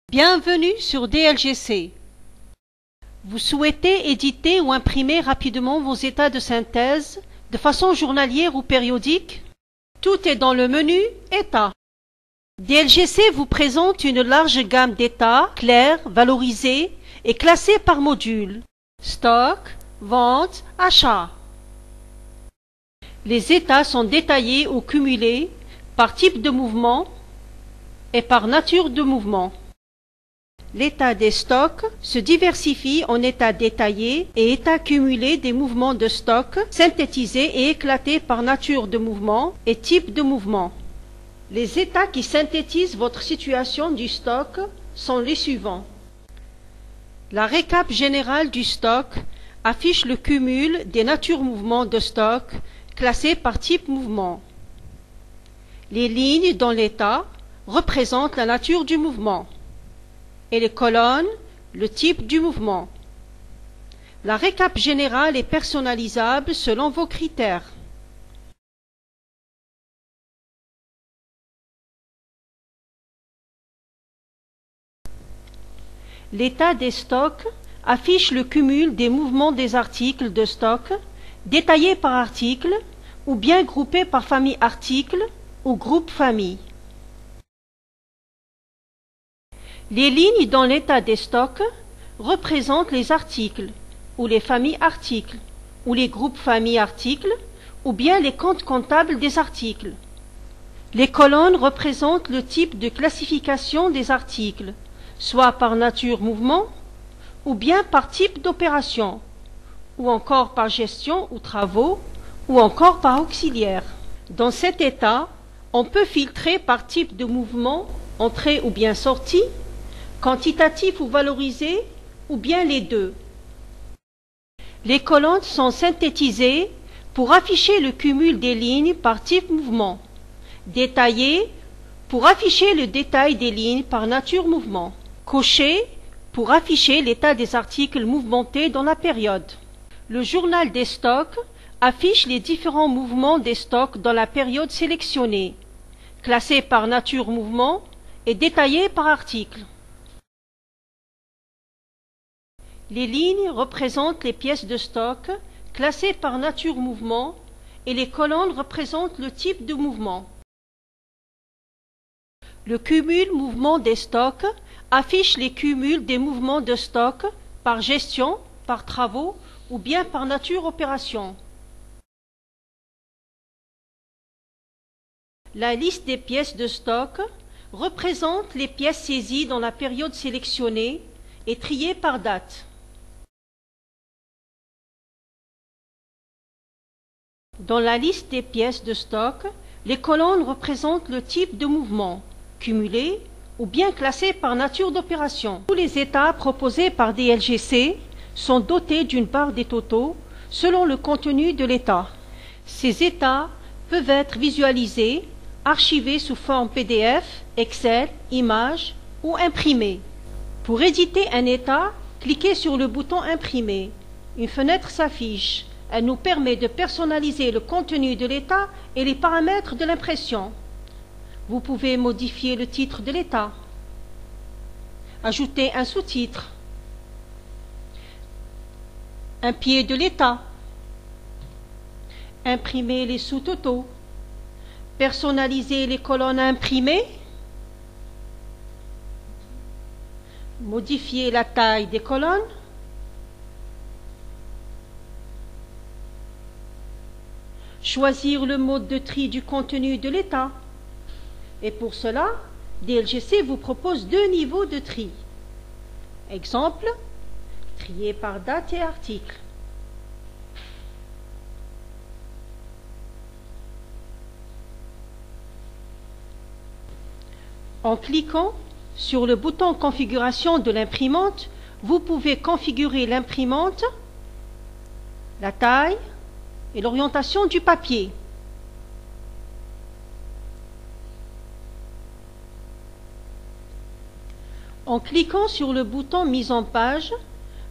Bienvenue sur DLGC. Vous souhaitez éditer ou imprimer rapidement vos états de synthèse de façon journalière ou périodique? Tout est dans le menu États. DLGC vous présente une large gamme d'états clairs, valorisés et classés par module. Stock, vente, achat. Les états sont détaillés ou cumulés par type de mouvement et par nature de mouvement. L'état des stocks se diversifie en états détaillés et états cumulés des mouvements de stock synthétisés et éclatés par nature de mouvement et type de mouvement. Les états qui synthétisent votre situation du stock sont les suivants. La récap générale du stock affiche le cumul des natures mouvements de stock classés par type mouvement. Les lignes dans l'état représentent la nature du mouvement et les colonnes, le type du mouvement. La récap générale est personnalisable selon vos critères. L'état des stocks affiche le cumul des mouvements des articles de stock, détaillés par article, ou bien groupés par famille article ou groupe famille. Les lignes dans l'état des stocks représentent les articles, ou les familles articles, ou les groupes familles articles, ou bien les comptes comptables des articles. Les colonnes représentent le type de classification des articles, soit par nature mouvement, ou bien par type d'opération, ou encore par gestion ou travaux, ou encore par auxiliaire. Dans cet état, on peut filtrer par type de mouvement, entrée ou bien sortie, quantitatif ou valorisé, ou bien les deux. Les colonnes sont synthétisées pour afficher le cumul des lignes par type mouvement, détaillées pour afficher le détail des lignes par nature mouvement, cochées pour afficher l'état des articles mouvementés dans la période. Le journal des stocks affiche les différents mouvements des stocks dans la période sélectionnée, classés par nature mouvement et détaillés par article. Les lignes représentent les pièces de stock classées par nature mouvement et les colonnes représentent le type de mouvement. Le cumul mouvement des stocks affiche les cumuls des mouvements de stock par gestion, par travaux ou bien par nature opération. La liste des pièces de stock représente les pièces saisies dans la période sélectionnée et triées par date. Dans la liste des pièces de stock, les colonnes représentent le type de mouvement, cumulé ou bien classé par nature d'opération. Tous les états proposés par DLGC sont dotés d'une barre des totaux selon le contenu de l'état. Ces états peuvent être visualisés, archivés sous forme PDF, Excel, images ou imprimés. Pour éditer un état, cliquez sur le bouton Imprimer. Une fenêtre s'affiche. Elle nous permet de personnaliser le contenu de l'état et les paramètres de l'impression. Vous pouvez modifier le titre de l'état, ajouter un sous-titre, un pied de l'état, imprimer les sous-totaux, personnaliser les colonnes imprimées, modifier la taille des colonnes, choisir le mode de tri du contenu de l'état. Et pour cela, DLGC vous propose deux niveaux de tri. Exemple, trier par date et article. En cliquant sur le bouton Configuration de l'imprimante, vous pouvez configurer l'imprimante, la taille et l'orientation du papier. En cliquant sur le bouton Mise en page,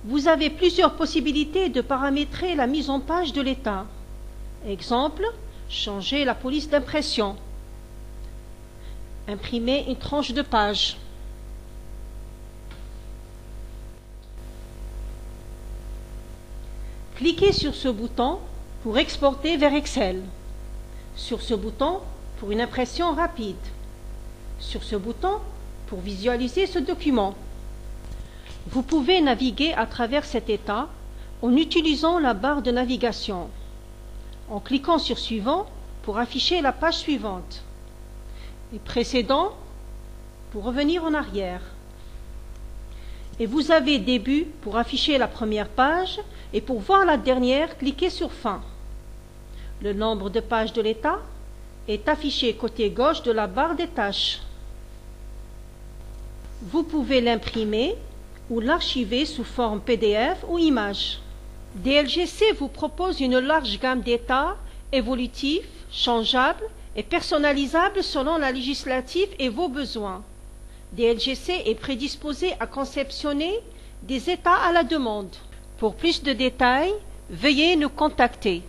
vous avez plusieurs possibilités de paramétrer la mise en page de l'état. Exemple, changer la police d'impression, imprimer une tranche de page, Cliquez sur ce bouton pour exporter vers Excel. Sur ce bouton pour une impression rapide. Sur ce bouton pour visualiser ce document. Vous pouvez naviguer à travers cet état en utilisant la barre de navigation, en cliquant sur Suivant pour afficher la page suivante, et Précédent pour revenir en arrière. Et vous avez Début pour afficher la première page, et pour voir la dernière, cliquez sur Fin. Le nombre de pages de l'état est affiché côté gauche de la barre des tâches. Vous pouvez l'imprimer ou l'archiver sous forme PDF ou image. DLGC vous propose une large gamme d'états évolutifs, changeables et personnalisables selon la législative et vos besoins. DLGC est prédisposé à conceptionner des états à la demande. Pour plus de détails, veuillez nous contacter.